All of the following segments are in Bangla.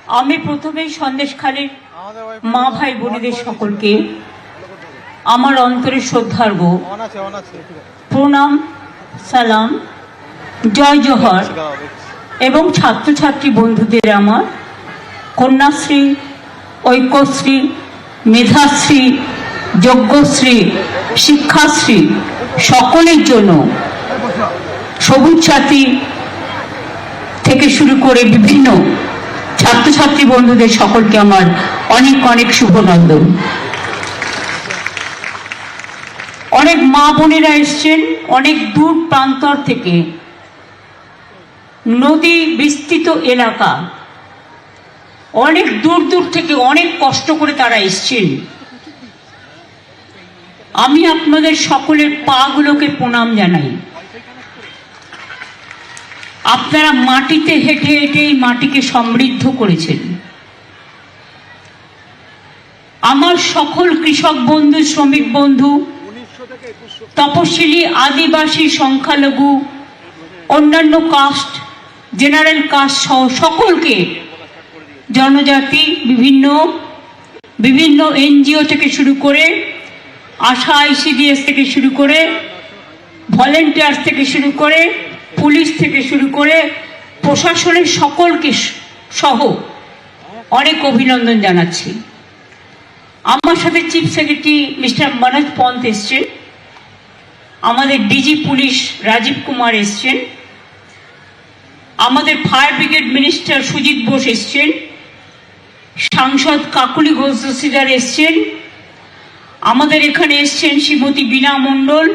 আমি প্রথমেই সন্দেশখালীর মা ভাই বোনেদের সকলকে আমার অন্তরের শ্রদ্ধার্ঘ প্রণাম, সালাম, জয় জোহর এবং ছাত্রছাত্রী বন্ধুদের আমার কন্যাশ্রী, ঐক্যশ্রী, মেধাশ্রী, যজ্ঞশ্রী, শিক্ষাশ্রী সকলের জন্য সবুজ সাথী থেকে শুরু করে বিভিন্ন ছাত্রছাত্রী বন্ধুদের সকলকে আমার অনেক অনেক শুভনন্দন। অনেক মা বোনেরা এসছেন অনেক দূর প্রান্তর থেকে, নদী বিস্তৃত এলাকা, অনেক দূর দূর থেকে অনেক কষ্ট করে তারা এসছেন। আমি আপনাদের সকলের পাগুলোকে প্রণাম জানাই। আপনারা মাটিতে হেঁটে হেঁটে এই মাটিকে সমৃদ্ধ করেছেন। আমার সকল কৃষক বন্ধু, শ্রমিক বন্ধু, তপশিলি, আদিবাসী, সংখ্যালঘু, অন্যান্য কাস্ট, জেনারেল কাস্ট সহ সকলকে, জনজাতি, বিভিন্ন এনজিও থেকে শুরু করে, আশা, আইসিডিএস থেকে শুরু করে, ভলেন্টিয়ার থেকে শুরু করে, পুলিশ থেকে শুরু করে, প্রশাসনের সকলকে সহ অনেক অভিনন্দন জানাচ্ছি। আমার সাথে chief secretary mister Manoj Pant এসছেন, আমাদের ডিজি পুলিশ রাজীব কুমার এসছেন, আমাদের fire brigade minister Sujit Bose এসছেন, সাংসদ কাকুলি ঘোষ দস্তিদার এসছেন, আমাদের এখানে এসছেন শ্রীমতী বীণা মণ্ডল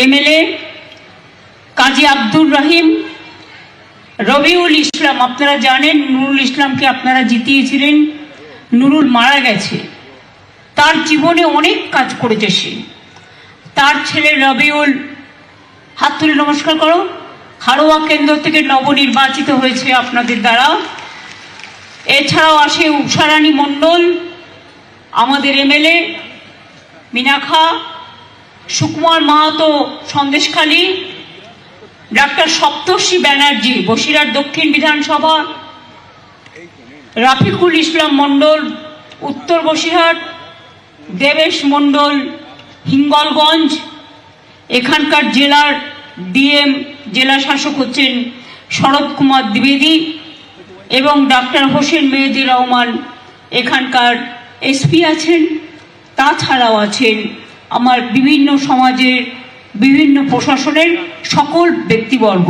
এমএলএ, কাজী আব্দুর রহিম, রবিউল ইসলাম। আপনারা জানেন নুরুল ইসলামকে আপনারা জিতিয়েছিলেন, নুরুল মারা গেছে, তার জীবনে অনেক কাজ করেছে সে। তার ছেলে রবিউল, হাত তুলে নমস্কার করো, হাড়োয়া কেন্দ্র থেকে নবনির্বাচিত হয়েছে আপনাদের দ্বারা। এছাড়াও আসে উষারানী মণ্ডল, আমাদের এমএলএ, মিনাখা, সুকুমার মাহাতো সন্দেশখালী, ডাক্তার সপ্তর্ষি ব্যানার্জি বসিরহাট দক্ষিণ বিধানসভা, রাফিকুল ইসলাম মণ্ডল উত্তর বসিরহাট, দেবেশ মণ্ডল হিঙ্গলগঞ্জ, এখানকার জেলার ডিএম, জেলা শাসক হচ্ছেন শরৎ কুমার দ্বিবেদী, এবং ডাক্তার হোসেন মেহেদি রহমান এখানকার এসপি আছেন। তাছাড়াও আছেন আমার বিভিন্ন সমাজের, বিভিন্ন প্রশাসনের সকল ব্যক্তিবর্গ।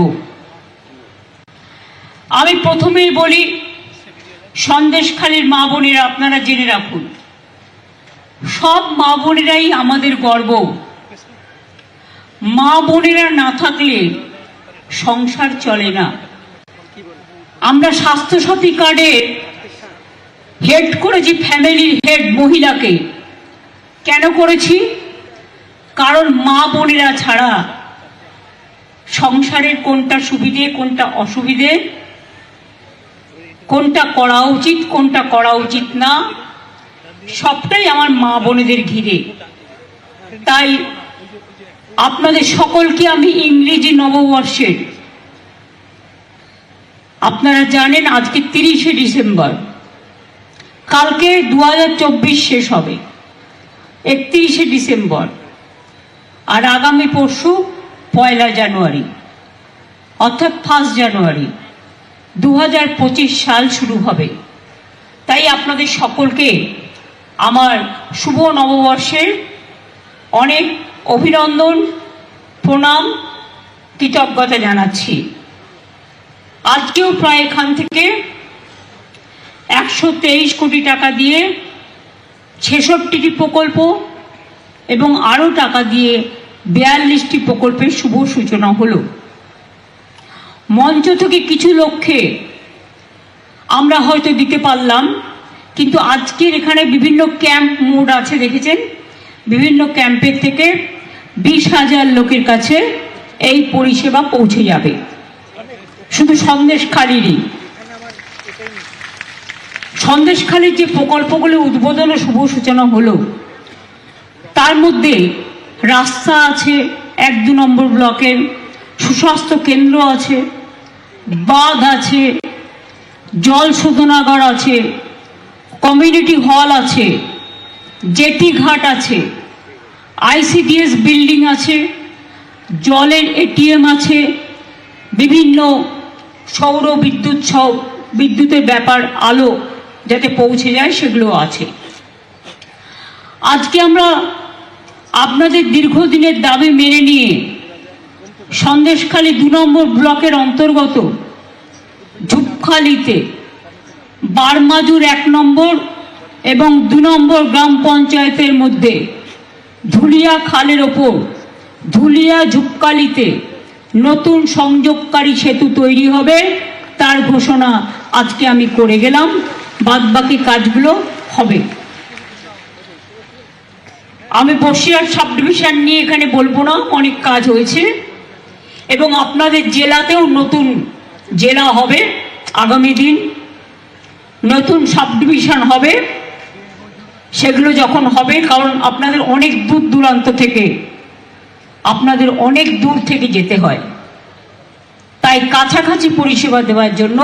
আমি প্রথমেই বলি, সন্দেশখালীর মা বোনেরা আপনারা জেনে রাখুন, সব মা বোনেরাই আমাদের গর্ব। মা বোনেরা না থাকলে সংসার চলে না। আমরা স্বাস্থ্যসাথী কার্ডে হেড করেছি ফ্যামিলির হেড মহিলাকে। কেন করেছি? কারণ মা বোনেরা ছাড়া সংসারের কোনটা সুবিধে, কোনটা অসুবিধে, কোনটা করা উচিত, কোনটা করা উচিত না, সবটাই আমার মা বোনেদের ঘিরে। তাই আপনাদের সকলকে আমি ইংরেজি নববর্ষের, আপনারা জানেন আজকে 30শে ডিসেম্বর, কালকে 2024 শেষ হবে 31শে ডিসেম্বর, আর আগামী পরশু 1 জানুয়ারি, অর্থাৎ 1 জানুয়ারি 2025 সাল শুরু হবে। তাই আপনাদের সকলকে আমার শুভ নববর্ষের অনেক অভিনন্দন, প্রণাম, কৃতজ্ঞতা জানাচ্ছি। আজকেও প্রায় এখান থেকে 123 কোটি টাকা দিয়ে 66টি প্রকল্প এবং আরও টাকা দিয়ে 42টি প্রকল্পের শুভ সূচনা হলো। মঞ্চ থেকে কিছু লক্ষ্যে আমরা হয়তো দিতে পারলাম, কিন্তু আজকের এখানে বিভিন্ন ক্যাম্প মোড আছে, দেখেছেন, বিভিন্ন ক্যাম্পের থেকে 20,000 লোকের কাছে এই পরিষেবা পৌঁছে যাবে। শুধু সন্দেশখালীরই, সন্দেশখালীর যে প্রকল্পগুলি উদ্বোধন ও শুভ সূচনা হলো, তার মধ্যে রাস্তা আছে 1-2 নম্বর ব্লকের, সুস্বাস্থ্য কেন্দ্র আছে, বাঁধ আছে, জল শোধনাগার আছে, কমিউনিটি হল আছে, জেটি ঘাট আছে, আইসিডিএস বিল্ডিং আছে, জলের এটিএম আছে, বিভিন্ন সৌর বিদ্যুতের ব্যাপার আলো যাতে পৌঁছে যায় সেগুলো আছে। আজকে আমরা আপনাদের দীর্ঘদিনের দাবি মেনে নিয়ে সন্দেশখালী 2 নম্বর ব্লকের অন্তর্গত ঝুপখালিতে বারমাজুর 1 নম্বর এবং 2 নম্বর গ্রাম পঞ্চায়েতের মধ্যে ধুলিয়া খালের ওপর ধুলিয়া ঝুপখালিতে নতুন সংযোগকারী সেতু তৈরি হবে, তার ঘোষণা আজকে আমি করে গেলাম। বাদবাকি কাজগুলো হবে। আমি বসিরহাট সাব ডিভিশন নিয়ে এখানে বলবো না, অনেক কাজ হয়েছে এবং আপনাদের জেলাতেও নতুন জেলা হবে, আগামী দিন নতুন সাব ডিভিশন হবে। সেগুলো যখন হবে, কারণ আপনাদের অনেক দূর দূরান্ত থেকে আপনাদের অনেক দূর থেকে যেতে হয়, তাই কাছাকাছি পরিষেবা দেওয়ার জন্য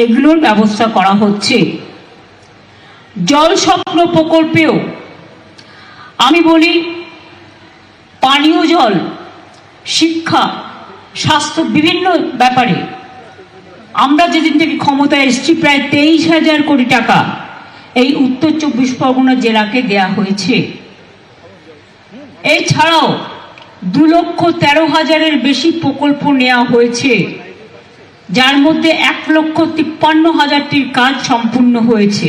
এগুলোর ব্যবস্থা করা হচ্ছে। জল স্বপ্ন প্রকল্পেও আমি বলি পানীয় জল, শিক্ষা, স্বাস্থ্য বিভিন্ন ব্যাপারে আমরা যেদিন থেকে ক্ষমতায় এসেছি প্রায় 23,000 কোটি টাকা এই উত্তর 24 পরগনা জেলাকে দেয়া হয়েছে। এছাড়াও 2,13,000-এর বেশি প্রকল্প নেওয়া হয়েছে, যার মধ্যে 1,53,000-টির কাজ সম্পূর্ণ হয়েছে।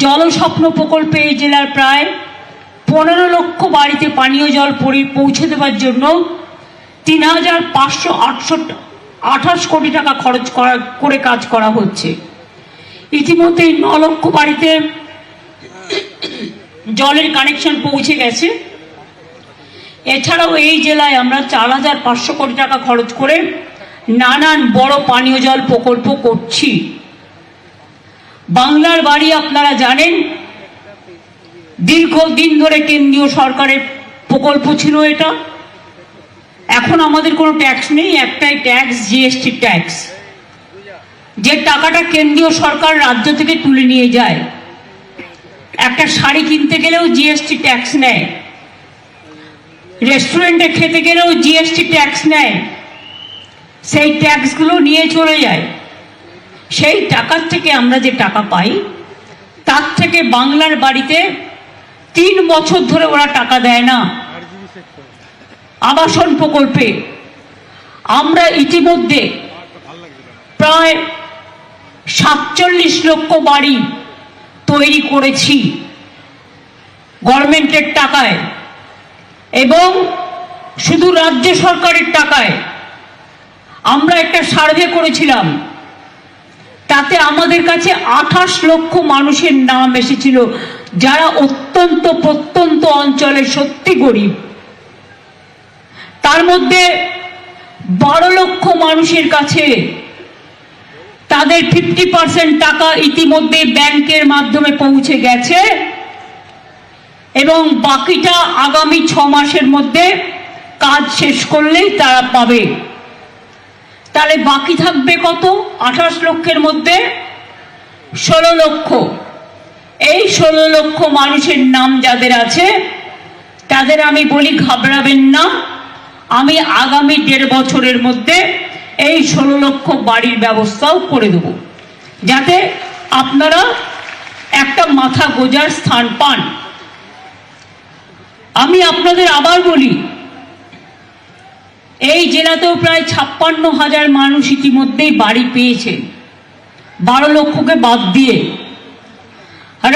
জলস্বপ্ন প্রকল্পে এই জেলার প্রায় 15 লক্ষ বাড়িতে পানীয় জল পৌঁছে দেওয়ার জন্য 3,528 কোটি টাকা খরচ করে কাজ করা হচ্ছে। ইতিমধ্যে 9 লক্ষ বাড়িতে জলের কানেকশন পৌঁছে গেছে। এছাড়াও এই জেলায় আমরা 4,500 কোটি টাকা খরচ করে নানান বড় পানীয় জল প্রকল্প করছি। বাংলার বাড়ি আপনারা জানেন, দীর্ঘদিন ধরে কেন্দ্রীয় সরকারের প্রকল্প ছিল এটা। এখন আমাদের কোনো ট্যাক্স নেই, একটাই ট্যাক্স, জিএসটি ট্যাক্স, যে টাকাটা কেন্দ্রীয় সরকার রাজ্য থেকে তুলে নিয়ে যায়। একটা শাড়ি কিনতে গেলেও জিএসটি ট্যাক্স নেয়, রেস্টুরেন্টে খেতে গেলেও জিএসটি ট্যাক্স নেয়, সেই ট্যাক্সগুলো নিয়ে চলে যায়। সেই টাকার থেকে আমরা যে টাকা পাই তার থেকে বাংলার বাড়িতে 3 বছর ধরে ওরা টাকা দেয় না। আবাসন প্রকল্পে আমরা ইতিমধ্যে প্রায় 47 লক্ষ বাড়ি তৈরি করেছি গভর্নমেন্টের টাকায়, এবং শুধু রাজ্য সরকারের টাকায়। আমরা একটা সার্ভে করেছিলাম, তাতে আমাদের কাছে 28 লক্ষ মানুষের নাম এসেছিল যারা অত্যন্ত প্রত্যন্ত অঞ্চলে সত্যি গরিব। তার মধ্যে 12 লক্ষ মানুষের কাছে তাদের 50% টাকা ইতিমধ্যে ব্যাংকের মাধ্যমে পৌঁছে গেছে এবং বাকিটা আগামী 6 মাসের মধ্যে কাজ শেষ করলেই তারা পাবে। তাহলে বাকি থাকবে কত? 28 লক্ষের মধ্যে 16 লক্ষ। এই 16 লক্ষ মানুষের নাম যাদের আছে তাদের আমি বলি ঘাবড়াবেন না, আমি আগামী 1.5 বছরের মধ্যে এই 16 লক্ষ বাড়ির ব্যবস্থাও করে দেব, যাতে আপনারা একটা মাথা গোজার স্থান পান। আমি আপনাদের আবার বলি, এই জেলাতেও প্রায় 56,000 মানুষ ইতিমধ্যেই বাড়ি পেয়েছেন, 12 লক্ষকে বাদ দিয়ে।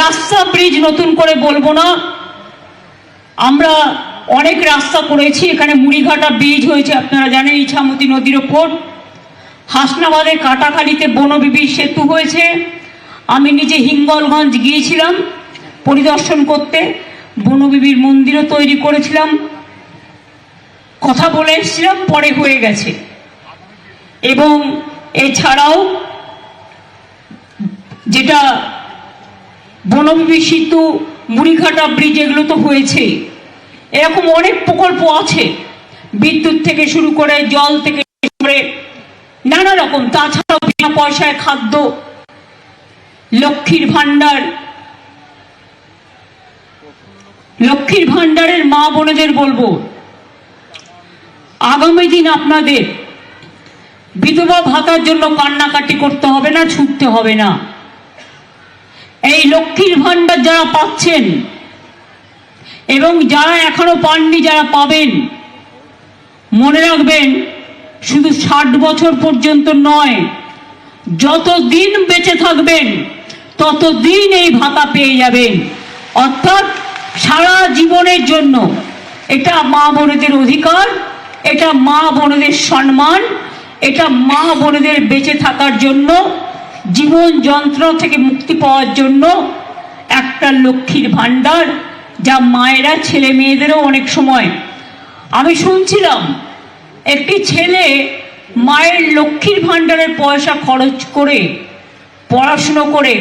রাস্তা ব্রিজ নতুন করে বলবো না, আমরা অনেক রাস্তা করেছি। এখানে মুড়িঘাটা ব্রিজ হয়েছে, আপনারা জানেন, ইছামতি নদীর ওপর। হাসনাবাদের কাটাখালীতে বনবিবি সেতু হয়েছে। আমি নিজে হিঙ্গলগঞ্জ গিয়েছিলাম পরিদর্শন করতে, বনবিবির মন্দিরও তৈরি করেছিলাম, কথা বলে এসেছিলাম, পরে হয়ে গেছে। এবং এছাড়াও যেটা বনবিবি সেতু, মুড়িঘাটা ব্রিজ, এগুলো তো হয়েছে। এরকম অনেক প্রকল্প আছে, বিদ্যুৎ থেকে শুরু করে জল থেকে শুরু করে নানা রকম। তাছাড়াও পয়সায় খাদ্য, লক্ষ্মীর ভান্ডার, লক্ষ্মীর ভান্ডারের মা বোনেদের বলবো, আগামী দিন আপনাদের বিধবা ভাতার জন্য কান্নাকাটি করতে হবে না, ছুটতে হবে না। এই লক্ষ্মীর ভান্ডার যারা পাচ্ছেন এবং যারা এখনো পাননি, যারা পাবেন, মনে রাখবেন শুধু 60 বছর পর্যন্ত নয়, যতদিন বেঁচে থাকবেন ততদিন এই ভাতা পেয়ে যাবেন, অর্থাৎ সারা জীবনের জন্য। এটা মা বোনেদের অধিকার, এটা মা বোনেদের সম্মান, এটা মা বোনেদের বেঁচে থাকার জন্য, জীবন যন্ত্রণা থেকে মুক্তি পাওয়ার জন্য একটা লক্ষ্মীর ভান্ডার, যা মায়েরা ছেলে মেয়েদেরও অনেক সময়, আমি শুনছিলাম একটি ছেলে মায়ের লক্ষ্মীর ভান্ডারের পয়সা খরচ করে পড়াশুনো করে,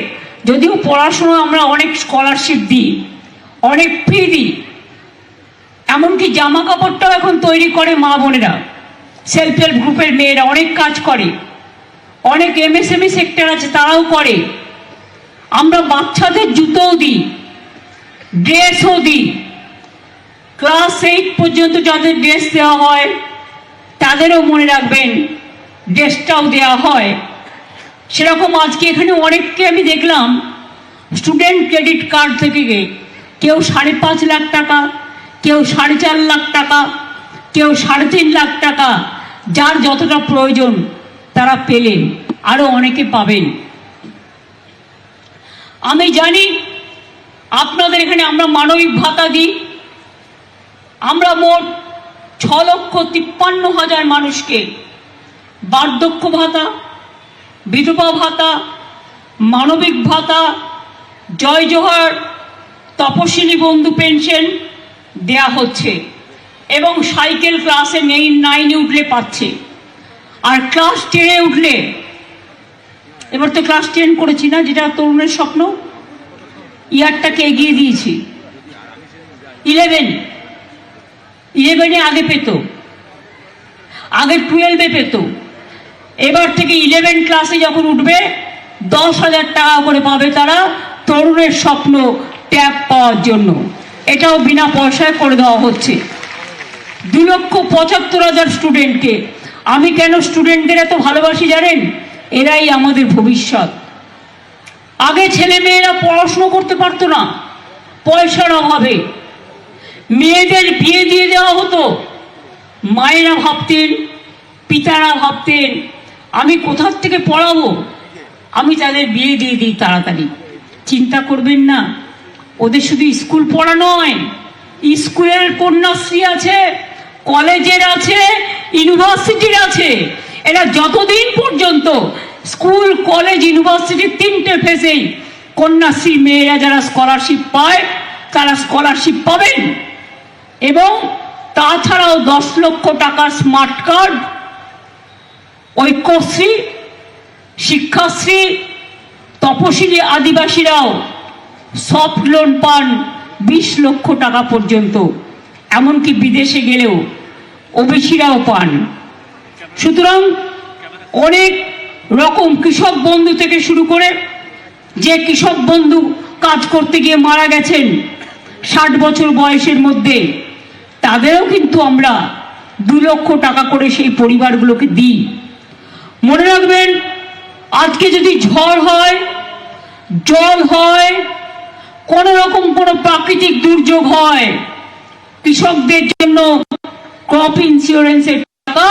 যদিও পড়াশুনো আমরা অনেক স্কলারশিপ দিই, অনেক ফি দিই, এমনকি জামা কাপড়টাও এখন তৈরি করে মা বোনেরা, সেলফ হেল্প গ্রুপের মেয়েরা অনেক কাজ করে, অনেক এমএসএমই সেক্টর আছে তারাও করে। আমরা বাচ্চাদের জুতোও দিই, ড্রেসও দিই, ক্লাস 8 পর্যন্ত যাদের ড্রেস দেওয়া হয় তাদেরও মনে রাখবেন ড্রেসটাও দেওয়া হয়। সেরকম আজকে এখানে অনেককে আমি দেখলাম স্টুডেন্ট ক্রেডিট কার্ড থেকে কেউ 5.5 লাখ টাকা, কেউ 4.5 লাখ টাকা, কেউ 3.5 লাখ টাকা, যার যতটা প্রয়োজন তারা পেলেন, আরো অনেকে পাবেন। আমি জানি আপনাদের এখানে আমরা মানবিক ভাতা দিই, আমরা মোট 6,53,000 মানুষকে বার্ধক্য ভাতা, বিধবা ভাতা, মানবিক ভাতা, জয় জোহার, তপশিলি বন্ধু পেনশন দেয়া হচ্ছে, এবং সাইকেল ক্লাসে 9 উঠলে পাচ্ছে, আর ক্লাস 10 উঠলে, এবার তো ক্লাস 10 করেছি না, যেটা তরুণের স্বপ্ন, ইয়ারটাকে এগিয়ে দিয়েছি, 11 আগে পেত, আগে 12 পেত, এবার থেকে 11 ক্লাসে যখন উঠবে 10,000 টাকা করে পাবে তারা, তরুণের স্বপ্ন ট্যাব পাওয়ার জন্য। এটাও বিনা পয়সায় করে দেওয়া হচ্ছে। 2,75,000 স্টুডেন্টকে। আমি কেন স্টুডেন্টদের এত ভালোবাসি জানেন? এরাই আমাদের ভবিষ্যৎ। আগে ছেলে মেয়েরা পড়াশুনো করতে পারতো না, পয়সার অভাবে মেয়েদের বিয়ে দিয়ে দেওয়া হতো। মায়েরা ভাবতেন, পিতারা ভাবতেন আমি কোথার থেকে পড়াবো, আমি তাদের বিয়ে দিয়ে দিই তাড়াতাড়ি। চিন্তা করবেন না, ওদের শুধু স্কুল পড়া নয়, স্কুলের কন্যাশ্রী আছে, কলেজের আছে, ইউনিভার্সিটির আছে। এরা যতদিন পর্যন্ত স্কুল, কলেজ, ইউনিভার্সিটির 3টে ফেজেই কন্যাশ্রী মেয়েরা যারা স্কলারশিপ পায় তারা স্কলারশিপ পাবেন, এবং তাছাড়াও 10 লক্ষ টাকার স্মার্ট কার্ড, ঐক্যশ্রী, শিক্ষাশ্রী, তপশিলি আদিবাসীরাও সফট লোন পান 20 লক্ষ টাকা পর্যন্ত, এমনকি বিদেশে গেলেও ওবিসিরাও পান। সুতরাং অনেক রকম কৃষক বন্ধু থেকে শুরু করে, যে কৃষক বন্ধু কাজ করতে গিয়ে মারা গেছেন 60 বছর বয়সের মধ্যে, তাদেরও কিন্তু আমরা 2 লক্ষ টাকা করে সেই পরিবারগুলোকে দিই। মনে রাখবেন, আজকে যদি ঝড় হয়, জল হয়, কোন রকম কোনো প্রাকৃতিক দুর্যোগ হয়, কৃষকদের জন্য ক্রপ ইন্স্যুরেন্সের টাকা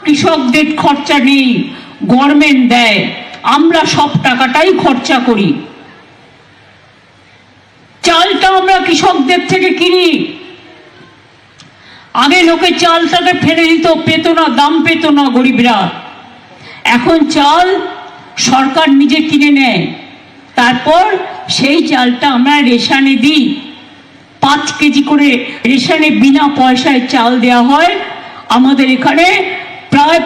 কৃষকদের খরচা নেই, গভর্নমেন্ট দেয়, আমরা সব টাকাটাই খরচা করি। চালটা আমরা কৃষকদের থেকে কিনি। আগে লোকে চালটাকে ফেলে দিত, পেত না, দাম পেত না গরিবরা। এখন চাল সরকার নিজে কিনে নেয়, তারপর সেই চালটা আমরা রেশনে দিই। 5 কেজি করে রেশনে বিনা পয়সায় চাল দেওয়া হয়। আমাদের এখানে প্রায়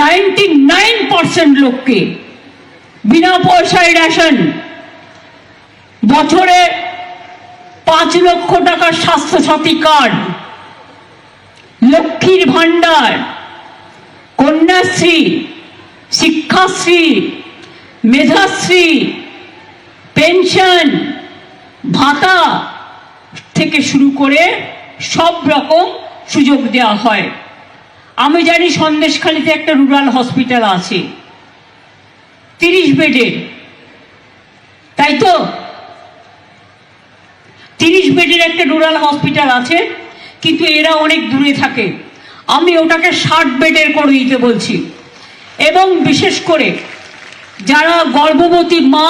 99% লোককে বিনা পয়সায় রেশন। বছরে 5 লক্ষ টাকার স্বাস্থ্যসাথী কার্ড, লক্ষ্মীর ভান্ডার, কন্যাশ্রী, শিক্ষাশ্রী, মেধাশ্রী, পেনশন, ভাতা থেকে শুরু করে সব রকম সুযোগ দেওয়া হয়। আমি জানি সন্দেশখালীতে একটা রুরাল হসপিটাল আছে 30 বেডের, তাই তো? 30 বেডের একটা রুরাল হসপিটাল আছে, কিন্তু এরা অনেক দূরে থাকে। আমি ওটাকে 60 বেডের করে দিতে বলছি। এবং বিশেষ করে যারা গর্ভবতী মা,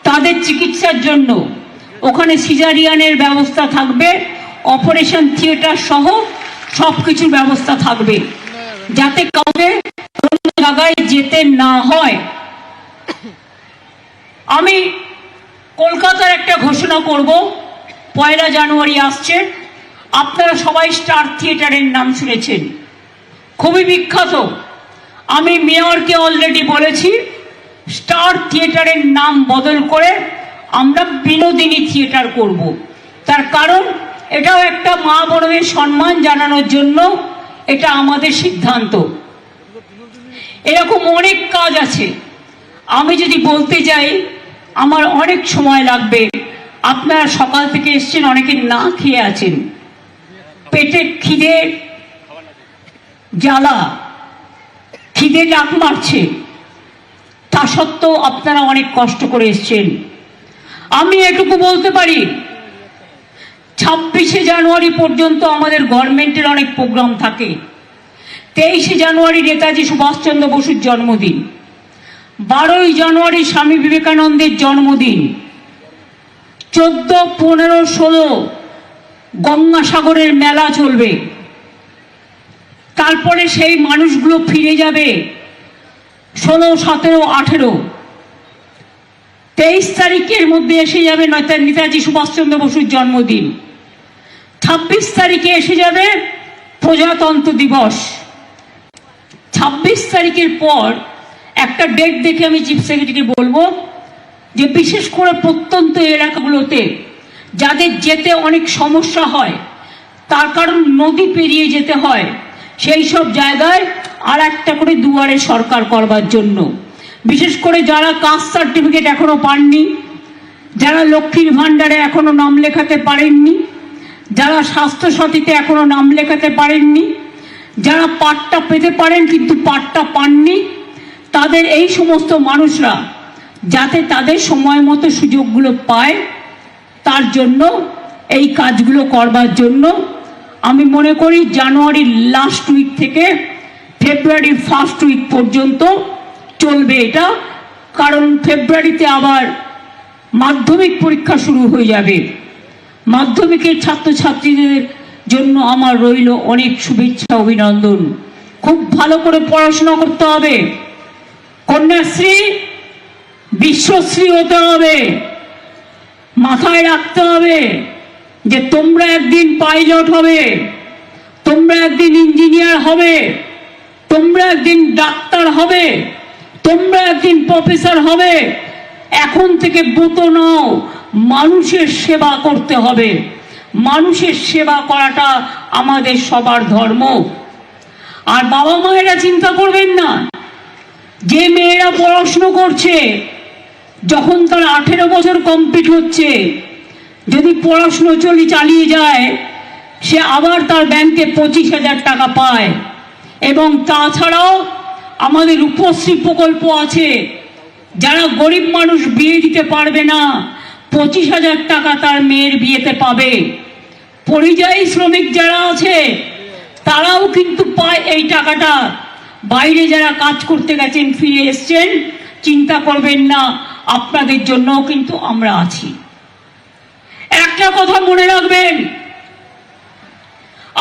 তাদের চিকিৎসার জন্য ওখানে সিজারিয়ানের ব্যবস্থা থাকবে, অপারেশন থিয়েটার সহ সব কিছুর ব্যবস্থা থাকবে, যাতে কাউকে কোনো জায়গায় যেতে না হয়। আমি কলকাতার একটা ঘোষণা করব, 1 জানুয়ারি আসছে। আপনারা সবাই স্টার থিয়েটারের নাম শুনেছেন, খুবই বিখ্যাত। আমি মেয়রকে অলরেডি বলেছি স্টার থিয়েটারের নাম বদল করে আমরা বিনোদিনী থিয়েটার করব। তার কারণ এটাও একটা মা বোনদের সম্মান জানানোর জন্য এটা আমাদের সিদ্ধান্ত। এরকম অনেক কাজ আছে, আমি যদি বলতে যাই আমার অনেক সময় লাগবে। আপনারা সকাল থেকে এসছেন, অনেকে না খেয়ে আছেন, পেটে খিদে জ্বালা, খিদে ডাক মারছে, তা সত্ত্বেও আপনারা অনেক কষ্ট করে এসছেন। আমি এটুকু বলতে পারি 26শে জানুয়ারি পর্যন্ত আমাদের গভর্নমেন্টের অনেক প্রোগ্রাম থাকে। 23শে জানুয়ারি নেতাজি সুভাষচন্দ্র বসুর জন্মদিন, 12ই জানুয়ারি স্বামী বিবেকানন্দের জন্মদিন, 14, 15, 16 গঙ্গাসাগরের মেলা চলবে। তারপরে সেই মানুষগুলো ফিরে যাবে 16, 17, 18। 23 তারিখের মধ্যে এসে যাবে নেতাজি সুভাষচন্দ্র বসুর জন্মদিন। 26 তারিখে এসে যাবে প্রজাতন্ত্র দিবস। 26 তারিখের পর একটা ডেট দেখে আমি চিফ সেক্রেটারিকে বলবো যে বিশেষ করে প্রত্যন্ত এলাকাগুলোতে যাদের যেতে অনেক সমস্যা হয়, তার কারণ নদী পেরিয়ে যেতে হয়, সেই সব জায়গায় আর একটা করে দুয়ারে সরকার করবার জন্য। বিশেষ করে যারা কাস্ট সার্টিফিকেট এখনো পাননি, যারা লক্ষ্মীর ভাণ্ডারে এখনো নাম লেখাতে পারেননি, যারা স্বাস্থ্য সাথীতে এখনো নাম লেখাতে পারেননি, যারা পাট্টা পেতে পারেন কিন্তু পাট্টা পাননি, তাদের এই সমস্ত মানুষরা যাতে তাদের সময় মতো সুযোগগুলো পায়, তার জন্য এই কাজগুলো করবার জন্য আমি মনে করি জানুয়ারির লাস্ট উইক থেকে ফেব্রুয়ারির ফার্স্ট উইক পর্যন্ত চলবে এটা। কারণ ফেব্রুয়ারিতে আবার মাধ্যমিক পরীক্ষা শুরু হয়ে যাবে। মাধ্যমিকের ছাত্রছাত্রীদের জন্য আমার রইল অনেক শুভেচ্ছা, অভিনন্দন। খুব ভালো করে পড়াশোনা করতে হবে, কন্যাশ্রী বিশ্বশ্রী হতে হবে। মাথায় রাখতে হবে যে তোমরা একদিন পাইলট হবে, তোমরা একদিন ইঞ্জিনিয়ার হবে, তোমরা একদিন ডাক্তার হবে, তোমরা একদিন প্রফেসর হবে। এখন থেকে ব্রত নাও, মানুষের সেবা করতে হবে। মানুষের সেবা করাটা আমাদের সবার ধর্ম। আর বাবা মায়েরা চিন্তা করবেন না, যে মেয়েরা পড়াশুনো করছে, যখন তার 18 বছর কমপ্লিট হচ্ছে, যদি পড়াশুনো চালিয়ে যায়, সে আবার তার ব্যাংকে 25,000 টাকা পায়। এবং তাছাড়াও আমাদের রূপশ্রী প্রকল্প আছে, যারা গরিব মানুষ বিয়ে দিতে পারবে না, 25,000 টাকা তার মেয়ের বিয়েতে পাবে। পরিযায়ী শ্রমিক যারা আছে তারাও কিন্তু পায় এই টাকাটা। বাইরে যারা কাজ করতে গেছেন, ফিরে এসছেন, চিন্তা করবেন না, আপনাদের জন্যও কিন্তু আমরা আছি। একটা কথা মনে রাখবেন,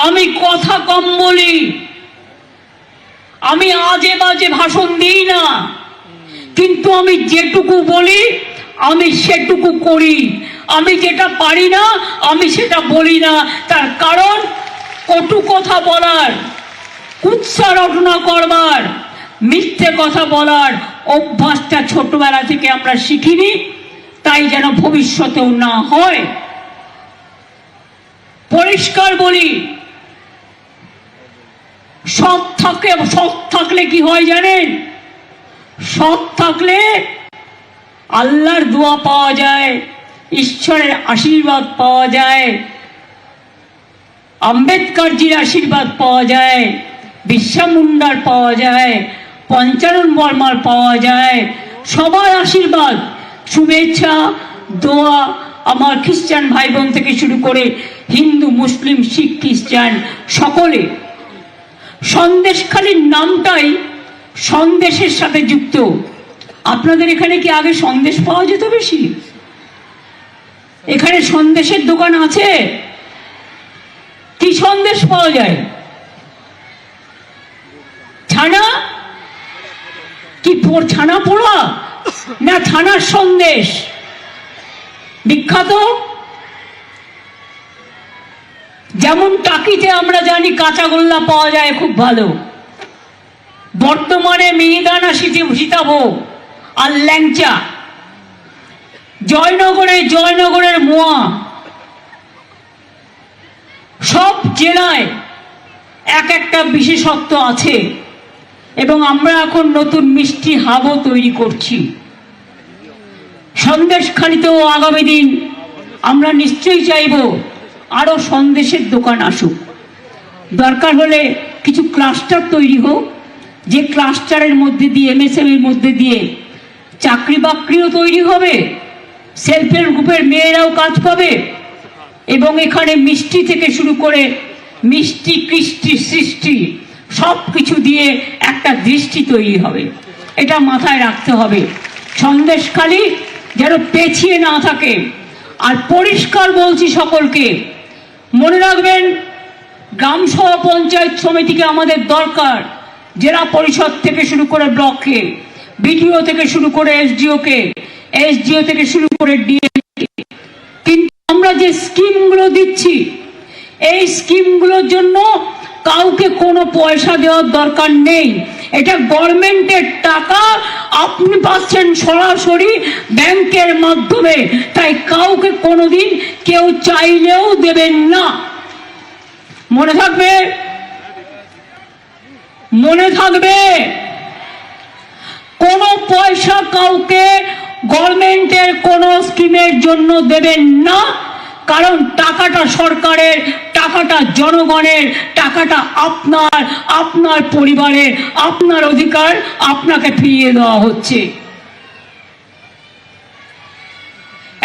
আমি কথা কম বলি, আমি আজে বাজে ভাষণ দিই না, কিন্তু আমি যেটুকু বলি আমি সেটুকু করি। আমি যেটা পারি না আমি সেটা বলি না। তার কারণ কটু কথা বলার, কুৎসা রটনা করবার, মিথ্যে কথা বলার অভ্যাসটা ছোটবেলা থেকে আমরা শিখিনি, তাই যেন ভবিষ্যতেও না হয়। পরিষ্কার বলি, সৎ থাকলে কি হয় জানেন? সৎ থাকলে আল্লাহর দোয়া পাওয়া যায়, ঈশ্বরের আশীর্বাদ পাওয়া যায়, আম্বেদকরজির আশীর্বাদ পাওয়া যায়, বিরসা মুন্ডার পাওয়া যায়, পঞ্চানন বর্মার পাওয়া যায়, সবার আশীর্বাদ, শুভেচ্ছা, দোয়া আমার খ্রিস্টান ভাই বোন থেকে শুরু করে হিন্দু, মুসলিম, শিখ, খ্রিস্টান সকলে। সন্দেশখালির নামটাই সন্দেশের সাথে যুক্ত। আপনাদের এখানে কি আগে সন্দেশ পাওয়া যেত বেশি? এখানে সন্দেশের দোকান আছে? কি সন্দেশ পাওয়া যায়? ছানা কি? ছানা পোড়া না ছানার সন্দেশ বিখ্যাত? যেমন টাকিতে আমরা জানি কাঁচাগোল্লা পাওয়া যায় খুব ভালো, বর্তমানে মিহিদানা, সীতাভোগ আর ল্যাংচা, জয়নগরের মোয়া, সব জেলায় এক একটা বিশেষত্ব আছে। এবং আমরা এখন নতুন মিষ্টি হাবও তৈরি করছি। সন্দেশখালিতেও আগামী দিন আমরা নিশ্চয়ই চাইব আরো সন্দেশের দোকান আসুক। দরকার হলে কিছু ক্লাস্টার তৈরি হোক, যে ক্লাস্টারের মধ্যে দিয়ে, এমএসএম এর মধ্যে দিয়ে চাকরি বাকরিও তৈরি হবে, সেলফ হেল্প গ্রুপের মেয়েরাও কাজ পাবে, এবং এখানে মিষ্টি থেকে শুরু করে মিষ্টি, কৃষ্টি, সৃষ্টি সব কিছু দিয়ে একটা দৃষ্টি তৈরি হবে। এটা মাথায় রাখতে হবে। সন্দেশখালি যেন পেছিয়ে না থাকে। আর পরিষ্কার বলছি সকলকে, মনে রাখবেন, গ্রাম সভা, পঞ্চায়েত সমিতিকে আমাদের দরকার, জেলা পরিষদ থেকে শুরু করে ব্লকে, বিডিও থেকে শুরু করে এসডিওকে, এসডিও থেকে শুরু করে ডিএ। কিন্তু আমরা যে স্কিমগুলো দিচ্ছি, এই স্কিমগুলোর জন্য কাউকে কোনো পয়সা দেওয়ার দরকার নেই। এটা গভর্নমেন্টের টাকা, আপনি পাচ্ছেন সরাসরি ব্যাংকের মাধ্যমে, তাই কাউকে কোনোদিন কেউ চাইলেও দেবেন না। মনে থাকবে, মনে থাকবে, কোনো পয়সা কাউকে গভর্নমেন্টের কোনো স্কিমের জন্য দেবেন না। কারণ টাকাটা সরকারের, টাকাটা জনগণের, টাকাটা আপনার, আপনার পরিবারের, আপনার অধিকার আপনাকে ফিরিয়ে দেওয়া হচ্ছে।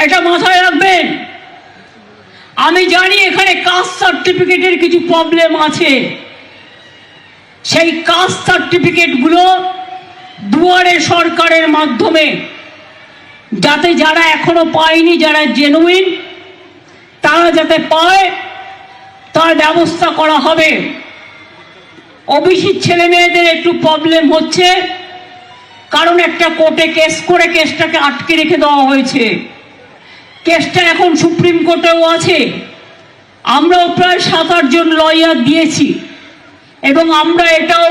এটা মাথায় রাখবেন। আমি জানি এখানে কাস্ট সার্টিফিকেটের কিছু প্রবলেম আছে। সেই কাস্ট সার্টিফিকেটগুলো দুয়ারে সরকারের মাধ্যমে, যাতে যারা এখনো পায়নি, যারা জেনুইন, তারা যাতে পায় তার ব্যবস্থা করা হবে। ওবিসি ছেলে মেয়েদের একটু প্রবলেম হচ্ছে, কারণ একটা কোর্টে কেস করে কেসটাকে আটকে রেখে দেওয়া হয়েছে। কেসটা এখন সুপ্রিম কোর্টেও আছে। আমরাও প্রায় 7-8 জন লয়ার দিয়েছি, এবং আমরা এটাও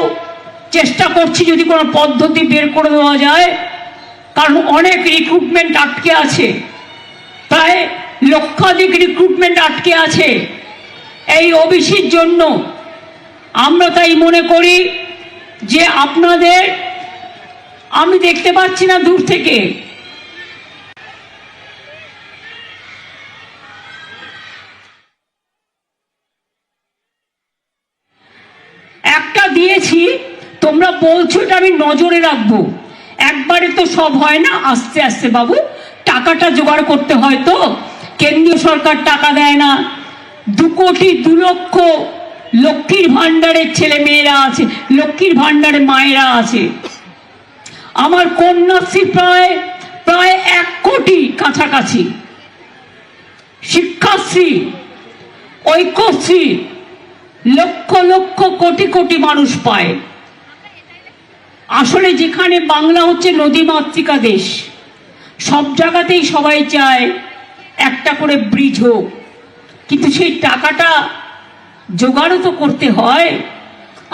চেষ্টা করছি যদি কোনো পদ্ধতি বের করে দেওয়া যায়, কারণ অনেক রিক্রুটমেন্ট আটকে আছে, প্রায় লক্ষাধিক রিক্রুটমেন্ট আটকে আছে এই ওবিসির জন্য। আমরা তাই মনে করি যে আপনাদের, আমি দেখতে পাচ্ছি না দূর থেকে, একটা দিয়েছি, তোমরা বলছো এটা আমি নজরে রাখবো। একবারে তো সব হয় না, আস্তে আস্তে বাবু, টাকাটা জোগাড় করতে হয়। তো কেন্দ্রীয় সরকার টাকা দেয় না। 2 কোটি 2 লক্ষ লক্ষ্মীর ভান্ডারের ছেলে মেয়েরা আছে, লক্ষ্মীর ভান্ডারের মায়েরা আছে। আমার কন্যাশ্রী প্রায় 1 কোটি কাছাকাছি, শিক্ষাশ্রী, ঐক্যশ্রী লক্ষ লক্ষ কোটি কোটি মানুষ পায়। আসলে যেখানে বাংলা হচ্ছে নদীমাতৃকা দেশ, সব জায়গাতেই সবাই চায় একটা করে ব্রিজ হোক, কিন্তু সেই টাকাটা জোগাড়ও তো করতে হয়।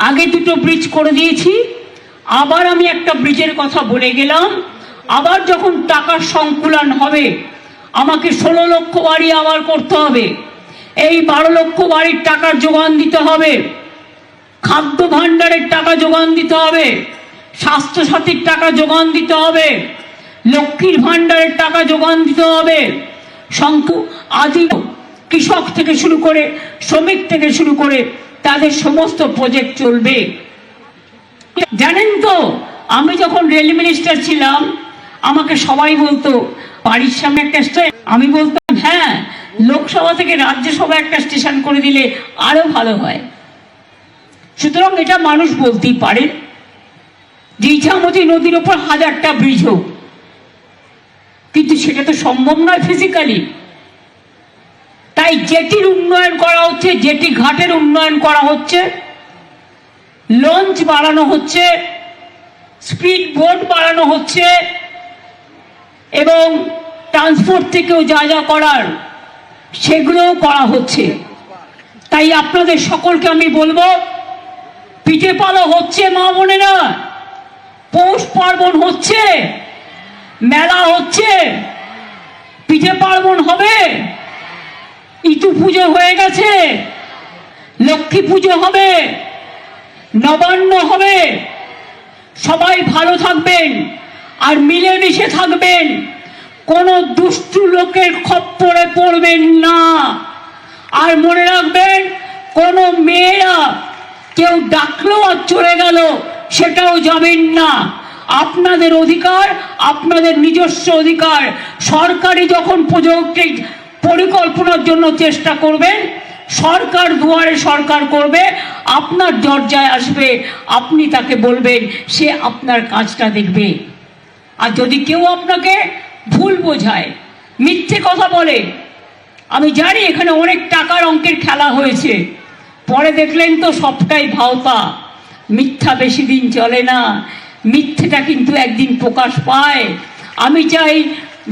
আগে 2টো ব্রিজ করে দিয়েছি, আবার আমি একটা ব্রিজের কথা বলে গেলাম। আবার যখন টাকার সংকুলন হবে, আমাকে 16 লক্ষ বাড়ি আবার করতে হবে। এই 12 লক্ষ বাড়ির টাকার যোগান দিতে হবে, খাদ্য ভাণ্ডারের টাকা যোগান দিতে হবে, স্বাস্থ্যসাথীর টাকা যোগান দিতে হবে, লক্ষ্মীর ভাণ্ডারের টাকা যোগান দিতে হবে, আদি কৃষক থেকে শুরু করে শ্রমিক থেকে শুরু করে তাদের সমস্ত প্রজেক্ট চলবে। জানেন তো, আমি যখন রেল মিনিস্টার ছিলাম আমাকে সবাই বলতো বাড়ির সামনে একটা স্টেশন, আমি বলতাম হ্যাঁ, লোকসভা থেকে রাজ্যসভা একটা স্টেশন করে দিলে আরো ভালো হয়। সুতরাং এটা মানুষ বলতেই পারে যে ইছামতি নদীর উপর 1000টা ব্রিজ হোক, কিন্তু সেটা তো সম্ভব নয় ফিজিক্যালি। তাই জেটির উন্নয়ন করা হচ্ছে, জেটি ঘাটের উন্নয়ন করা হচ্ছে, লঞ্চ বাড়ানো হচ্ছে, স্পিড বোট বাড়ানো হচ্ছে, এবং ট্রান্সপোর্ট থেকেও যা যা করার সেগুলোও করা হচ্ছে। তাই আপনাদের সকলকে আমি বলবো, পিঠে পালো হচ্ছে মা বোনেরা, পৌষ পার্বণ হচ্ছে, মেলা হচ্ছে, পিঠে পার্বণ হবে, ইতু পুজো হয়ে গেছে, লক্ষ্মী পুজো হবে, নবান্ন হবে। সবাই ভালো থাকবেন আর মিলেমিশে থাকবেন, কোন দুষ্টু লোকের খপ্পরে পড়বেন না। আর মনে রাখবেন, কোন মেয়েরা কেউ ডাকলো আর চলে গেল সেটাও যাবেন না। আপনাদের অধিকার, আপনাদের নিজস্ব অধিকার। সরকারি যখন পরিকল্পনার জন্য চেষ্টা করবেন, সরকার দুয়ারে সরকার করবে, আপনার দরজায় আসবে, আপনি তাকে বলবেন, সে আপনার কাজটা দেখবে। আর যদি কেউ আপনাকে ভুল বোঝায়, মিথ্যে কথা বলে, আমি জানি এখানে অনেক টাকার অঙ্কের খেলা হয়েছে, পরে দেখলেন তো সবটাই ভাওতা, মিথ্যা বেশি দিন চলে না, মিথ্যেটা কিন্তু একদিন প্রকাশ পায়। আমি চাই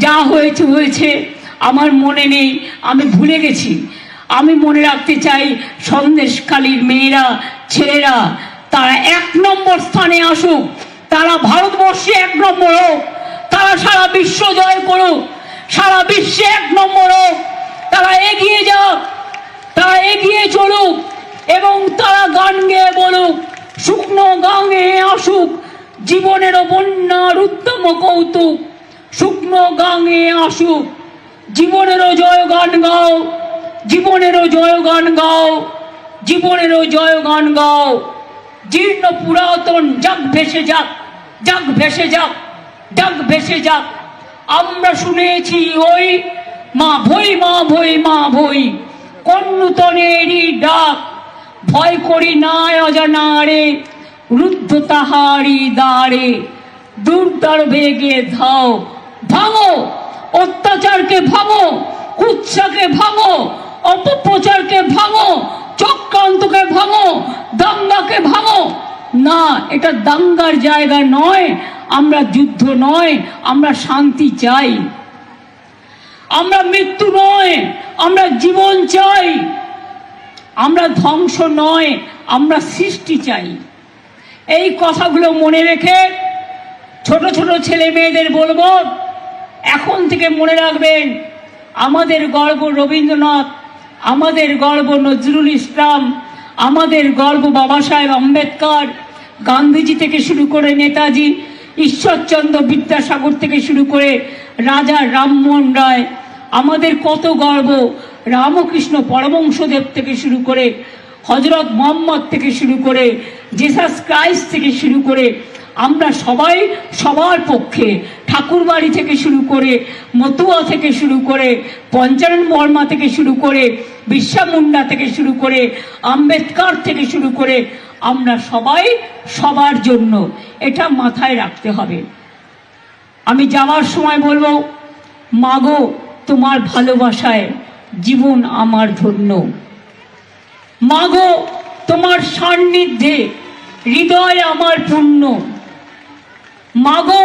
যা হয়েছে হয়েছে, আমার মনে নেই, আমি ভুলে গেছি। আমি মনে রাখতে চাই সন্দেশখালীর মেয়েরা, ছেলেরা তারা 1 নম্বর স্থানে আসুক, তারা ভারতবর্ষে 1 নম্বর হোক, তারা সারা বিশ্ব জয় করুক, সারা বিশ্বে 1 নম্বর হোক, তারা এগিয়ে যাক, তারা এগিয়ে চলুক, এবং তারা গান গেয়ে বলুক, শুকনো গাঙে আসুক জীবনেরও বন্যার উত্তম কৌতুক, শুকনো গাঙে আসুক জীবনেরও জয় গান গাও, জীবনেরও জয় গান গাও, জীবনেরও জয় গান গাও। জীর্ণ পুরাতন যাক ভেসে যাক, যাক ভেসে যাক, যাক ভেসে যাক। আমরা শুনেছি ওই মা ভই, মা ভই, মা ভই, কোন নূতনেরই ডাক, ভয় করি না অজানারে, রুদ্ধ তাহারি দ্বারে, দুর্দার বেগে ধাও, ভাঙো অত্যাচারকে, ভাঙো কুৎসাকে, ভাঙো অপপ্রচারকে, ভাঙো চক্রান্তকে, ভাঙো দাঙ্গাকে, ভাঙো। না, এটা দাঙ্গার জায়গা নয়, আমরা যুদ্ধ নয়, আমরা শান্তি চাই। আমরা মৃত্যু নয়, আমরা জীবন চাই। আমরা ধ্বংস নয়, আমরা সৃষ্টি চাই। এই কথাগুলো মনে রেখে ছোট ছোট ছেলে মেয়েদের বলবো, এখন থেকে মনে রাখবেন, আমাদের গর্ব রবীন্দ্রনাথ, আমাদের গর্ব নজরুল ইসলাম, আমাদের গর্ব বাবা সাহেব আম্বেদকর, গান্ধীজি থেকে শুরু করে নেতাজি, ঈশ্বরচন্দ্র বিদ্যাসাগর থেকে শুরু করে রাজা রামমোহন রায়, আমাদের কত গর্ব রামকৃষ্ণ পরমহংসদেব থেকে শুরু করে হযরত মুহাম্মদ থেকে শুরু করে জিসাস ক্রাইস্ট থেকে শুরু করে আমরা সবাই সবার পক্ষে, ঠাকুরবাড়ি থেকে শুরু করে মতুয়া থেকে শুরু করে পঞ্চানন বর্মা থেকে শুরু করে বিরসা মুন্ডা থেকে শুরু করে আম্বেদকর থেকে শুরু করে আমরা সবাই সবার জন্য, এটা মাথায় রাখতে হবে। আমি যাওয়ার সময় বলবো, মাগো তোমার ভালোবাসায় জীবন আমার ধন্য, মাগো তোমার সান্নিধ্যে হৃদয় আমার পূর্ণ, মাগো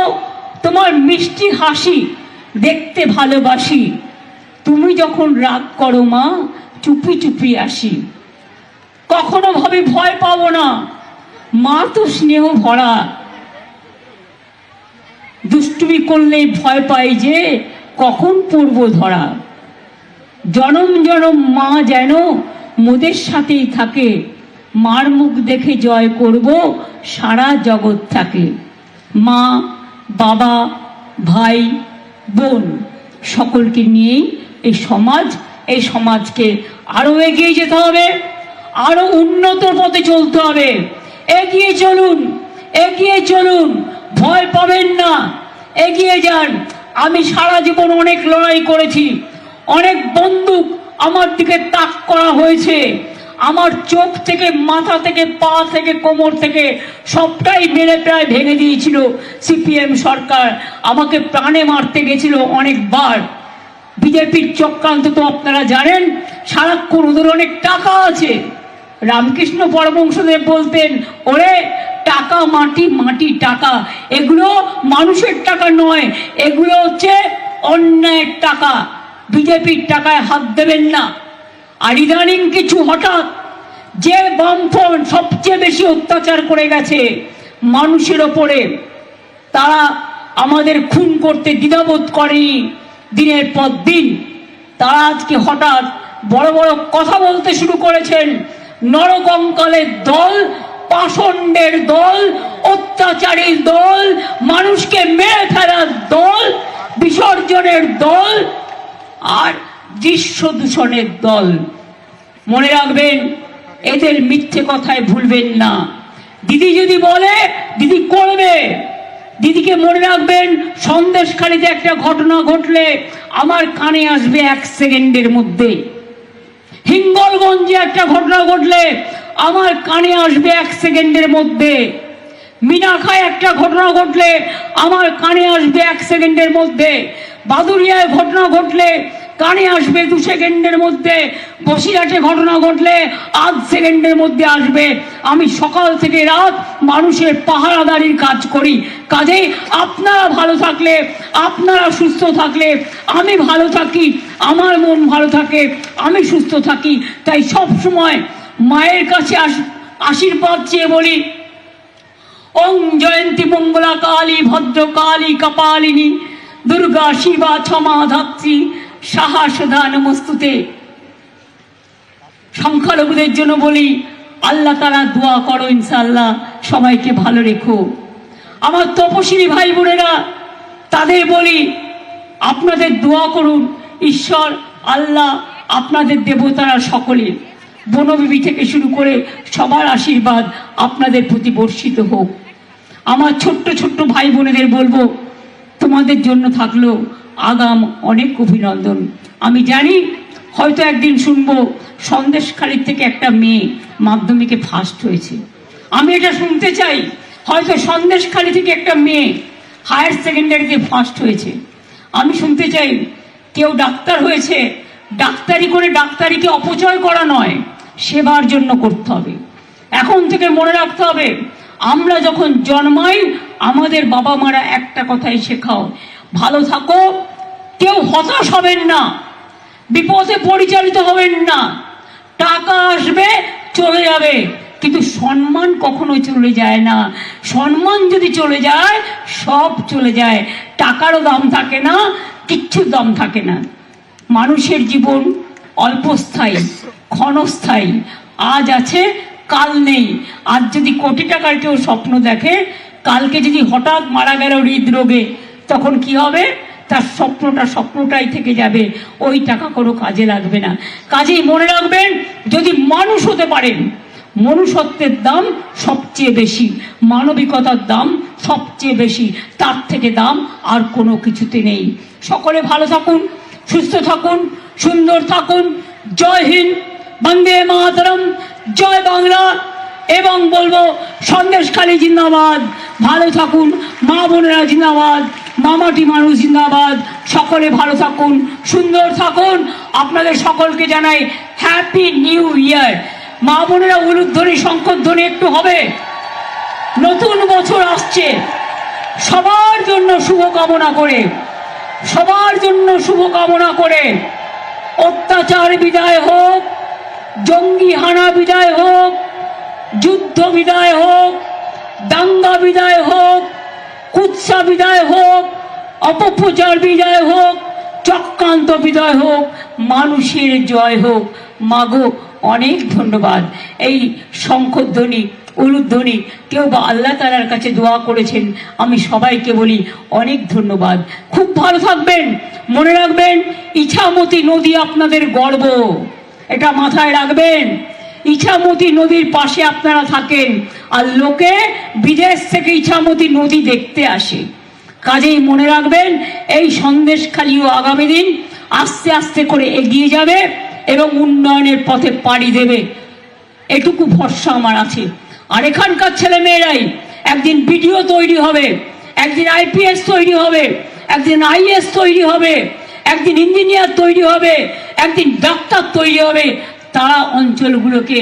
তোমার মিষ্টি হাসি দেখতে ভালোবাসি, তুমি যখন রাগ করো মা চুপি চুপি আসি, কখনো ভাবে ভয় পাবো না, মা তো স্নেহ ভরা, দুষ্টুমি করলেই ভয় পাই যে কখন পড়বো ধরা, জনম জনম মা যেন মোদের সাথেই থাকে, মার মুখ দেখে জয় করব সারা জগৎ থাকে। মা, বাবা, ভাই, বোন সকলকে নিয়েই এই সমাজকে আরো এগিয়ে যেতে হবে, আরো উন্নত পথে চলতে হবে। এগিয়ে চলুন, এগিয়ে চলুন, ভয় পাবেন না, এগিয়ে যান। আমি সারা জীবন অনেক লড়াই করেছি, অনেক বন্দুক আমার দিকে তাক করা হয়েছে, আমার চোখ থেকে, মাথা থেকে, পা থেকে, কোমর থেকে সবটাই মেরে প্রায় ভেঙে দিয়েছিল সিপিএম সরকার। আমাকে প্রাণে মারতে গেছিল অনেকবার। বিজেপির চক্রান্ত তো আপনারা জানেন, সারাক্ষণ ওদের অনেক টাকা আছে। রামকৃষ্ণ পরমহংসদেব বলতেন, ওরে টাকা মাটি, মাটি টাকা, এগুলো মানুষের টাকা নয়, এগুলো হচ্ছে অন্যায়ের টাকা। বিজেপির টাকায় হাত দেবেন না। আর ইদানিং কিছু হঠাৎ যে বামফ্রন্ট সবচেয়ে বেশি অত্যাচার করে গেছে মানুষের ওপরে, তারা আমাদের খুন করতে দ্বিধাবোধ করেনি দিনের পর দিন। তারা আজকে হঠাৎ বড় বড় কথা বলতে শুরু করেছেন। নরকঙ্কালের দল, পাষণ্ডের দল, অত্যাচারীর দল, মানুষকে মেরে ফেলার দল, বিসর্জনের দল আর দৃশ্য দূষণের দল। মনে রাখবেন, এদের মিথ্যে কথায় ভুলবেন না। দিদি যদি বলে, দিদি করবে। দিদিকে মনে রাখবেন, সন্দেশখালীতে একটা ঘটনা ঘটলে আমার কানে আসবে 1 সেকেন্ডের মধ্যে। হিঙ্গলগঞ্জে একটা ঘটনা ঘটলে আমার কানে আসবে 1 সেকেন্ডের মধ্যে। মিনাখায় একটা ঘটনা ঘটলে আমার কানে আসবে 1 সেকেন্ডের মধ্যে। বাদুরিয়ায় ঘটনা ঘটলে কানে আসবে 2 সেকেন্ডের মধ্যে। বসিরহাটে ঘটনা ঘটলে 8 সেকেন্ডের মধ্যে আসবে। আমি সকাল থেকে রাত মানুষের পাহারাদারির কাজ করি। কাজেই আপনারা ভালো থাকলে, আপনারা সুস্থ থাকলে আমি ভালো থাকি, আমার মন ভালো থাকে, আমি সুস্থ থাকি। তাই সব সময় মায়ের কাছে আশীর্বাদ চেয়ে বলি, ওং জয়ন্তী মঙ্গলা কালী ভদ্রকালী কপালিনী দুর্গা শিবা ক্ষমা ধাত্রী সাহা সদা নমস্তুতে। সংখ্যালঘুদের জন্য বলি, আল্লাহ তারা দোয়া করো, ইনশাআল্লাহ সবাইকে ভালো রেখো। আমার তপশিলি ভাই বোনেরা, তাদের বলি, আপনাদের দোয়া করুন, ঈশ্বর আল্লাহ আপনাদের দেবতারা সকলে, বনবিবি থেকে শুরু করে সবার আশীর্বাদ আপনাদের প্রতি বর্ষিত হোক। আমার ছোট্ট ছোট্ট ভাই বোনেদের বলবো, তোমাদের জন্য থাকলো আগাম অনেক অভিনন্দন। আমি জানি হয়তো একদিন শুনবো সন্দেশখালীর থেকে একটা মেয়ে মাধ্যমিকে ফার্স্ট হয়েছে। আমি এটা শুনতে চাই, হয়তো সন্দেশখালী থেকে একটা মেয়ে হায়ার সেকেন্ডারিতে ফার্স্ট হয়েছে। আমি শুনতে চাই কেউ ডাক্তার হয়েছে। ডাক্তারি করে ডাক্তারিকে অপচয় করা নয়, সেবার জন্য করতে হবে। এখন থেকে মনে রাখতে হবে, আমরা যখন জন্মাই আমাদের বাবা মারা একটা কথাই শেখাও, ভালো থাকো, কেউ হতাশ হবেন না, বিপদে পরিচালিত হবেন না। টাকা আসবে চলে যাবে, কিন্তু সম্মান কখনো চলে যায় না। সম্মান যদি চলে যায়, সব চলে যায়। টাকারও দাম থাকে না, কিচ্ছুর দাম থাকে না। মানুষের জীবন অল্পস্থায়ী, ক্ষণস্থায়ী। আজ আছে, কাল নেই। আজ যদি কোটি টাকার কেউ স্বপ্ন দেখে, কালকে যদি হঠাৎ মারা গেল হৃদরোগে, তখন কি হবে? তার স্বপ্নটাই থেকে যাবে, ওই টাকা কোনো কাজে লাগবে না। কাজেই মনে রাখবেন, যদি মানুষ হতে পারেন, মনুষ্যত্বের দাম সবচেয়ে বেশি, মানবিকতার দাম সবচেয়ে বেশি, তার থেকে দাম আর কোনো কিছুতে নেই। সকলে ভালো থাকুন, সুস্থ থাকুন, সুন্দর থাকুন। জয় হিন্দ, বন্দে মাতরম, জয় বাংলা। এবং বলবো, সন্দেশখালী জিন্দাবাদ। ভালো থাকুন, মা বোনেরা জিন্দাবাদ, মামাটি মানুষ জিন্দাবাদ। সকলে ভালো থাকুন, সুন্দর থাকুন। আপনাদের সকলকে জানাই হ্যাপি নিউ ইয়ার। মা বোনেরা উলুধ্বনি, শঙ্খধ্বনি একটু হবে। নতুন বছর আসছে, সবার জন্য শুভকামনা করে, সবার জন্য শুভকামনা করে, অত্যাচার বিদায় হোক, জঙ্গি হানা বিদায় হোক, যুদ্ধ বিদায় হোক, দাঙ্গা বিদায় হোক, কুৎসা বিদায় হোক, অপপ্রচার বিদায় হোক, চক্রান্ত বিদায় হোক, মানুষের জয় হোক। মাগো অনেক ধন্যবাদ। এই শঙ্খধ্বনি উলুধ্বনি, কেউ বা আল্লাহ তাআলার কাছে দোয়া করেছেন। আমি সবাইকে বলি অনেক ধন্যবাদ। খুব ভালো থাকবেন। মনে রাখবেন, ইছামতি নদী আপনাদের গর্ব, এটা মাথায় রাখবেন। ইছামতি নদীর পাশে আপনারা থাকেন, আর লোকে বিদেশ থেকে ইছামতি নদী দেখতে আসে। কাজেই মনে রাখবেন, এই সন্দেশখালিও আগামী দিন আস্তে আস্তে করে এগিয়ে যাবে এবং উন্নয়নের পথে পাড়ি দেবে, এটুকু ভরসা আমার আছে। আর এখানকার ছেলে মেয়েরাই একদিন বিডিও তৈরি হবে, একদিন আইপিএস তৈরি হবে, একদিন আইএস তৈরি হবে, একদিন ইঞ্জিনিয়ার তৈরি হবে, একদিন ডাক্তার তৈরি হবে। তারা অঞ্চলগুলোকে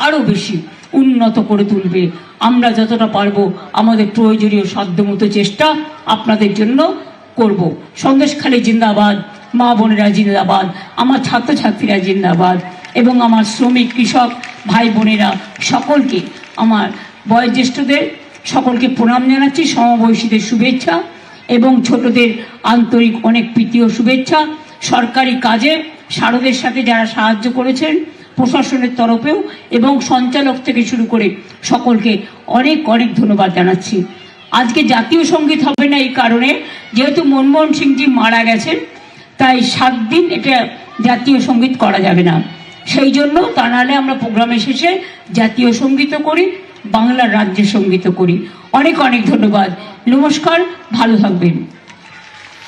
আরো বেশি উন্নত করে তুলবে। আমরা যতটা পারবো আমাদের প্রয়োজনীয় সাধ্যমতো চেষ্টা আপনাদের জন্য করব। সন্দেশখালী জিন্দাবাদ, মা বোনেরা জিন্দাবাদ, আমার ছাত্রছাত্রীরা জিন্দাবাদ, এবং আমার শ্রমিক কৃষক ভাই বোনেরা সকলকে, আমার বয়োজ্যেষ্ঠদের সকলকে প্রণাম জানাচ্ছি, সমবয়সীদের শুভেচ্ছা এবং ছোটদের আন্তরিক অনেক প্রীতি ও শুভেচ্ছা। সরকারি কাজে শারদের সাথে যারা সাহায্য করেছেন প্রশাসনের তরফেও এবং সঞ্চালক থেকে শুরু করে সকলকে অনেক অনেক ধন্যবাদ জানাচ্ছি। আজকে জাতীয় সঙ্গীত হবে না এই কারণে, যেহেতু মনমোহন সিংজি মারা গেছেন, তাই 7 দিন এটা জাতীয় সঙ্গীত করা যাবে না। সেই জন্য, তা নাহলে আমরা প্রোগ্রামে শেষে জাতীয় সঙ্গীতও করি, বাংলার রাজ্য সঙ্গীতও করি। অনেক অনেক ধন্যবাদ। নমস্কার, ভালো থাকবেন।